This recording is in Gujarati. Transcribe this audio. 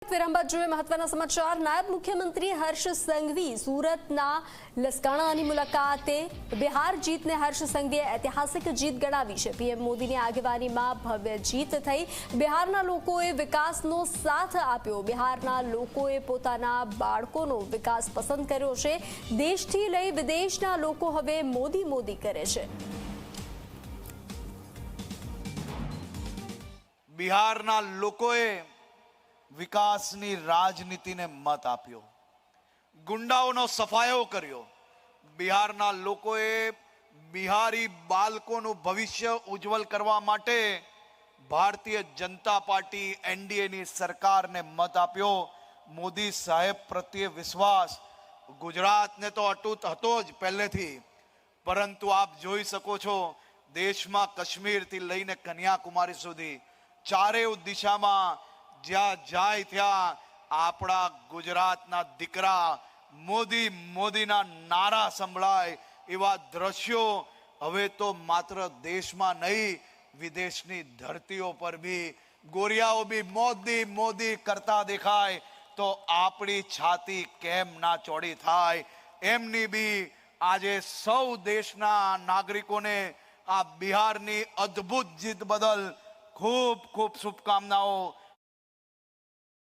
વખત વિરામ બાદ જોઈએ મહત્વના સમાચાર। નાયબ મુખ્યમંત્રી હર્ષ સંઘવી સુરતના લસકાણાની મુલાકાતે। બિહાર જીતને હર્ષ સંઘવીએ ઐતિહાસિક જીત ગણાવી છે। પીએમ મોદીની આગેવાનીમાં ભવ્ય જીત થઈ। બિહારના લોકોએ વિકાસનો સાથ આપ્યો। બિહારના લોકોએ પોતાના બાળકોનો વિકાસ પસંદ કર્યો છે। દેશથી લઈ વિદેશના લોકો હવે મોદી મોદી કરે છે। બિહારના લોકોએ વિકાસની રાજનીતિને મત આપ્યો, ગુંડાઓનો સફાયો કર્યો। બિહારના લોકોએ બિહારી બાળકોનું ભવિષ્ય ઉજ્જવલ કરવા માટે ભારતીય જનતા પાર્ટી એનડીએની સરકારને મત આપ્યો। મોદી સાહેબ પ્રત્યે વિશ્વાસ ગુજરાતને તો અતૂટ હતો જ પહેલેથી, પરંતુ આપ જોઈ શકો છો દેશમાં કાશ્મીરથી લઈને કન્યાકુમારી સુધી ચારેય દિશામાં જ્યાં જાય ત્યાં આપણા ગુજરાતના દીકરા મોદી મોદીના નારા સંભળાય। એવા દ્રશ્યો હવે તો માત્ર દેશમાં નહીં વિદેશની ધરતીઓ પર બી ગોરિયાઓ બી મોદી મોદી કરતા દેખાય તો આપણી છાતી કેમ ના ચોડી થાય। એમની બી આજે સૌ દેશના નાગરિકોને આ બિહારની અદ્ભુત જીત બદલ ખૂબ ખૂબ શુભકામનાઓ।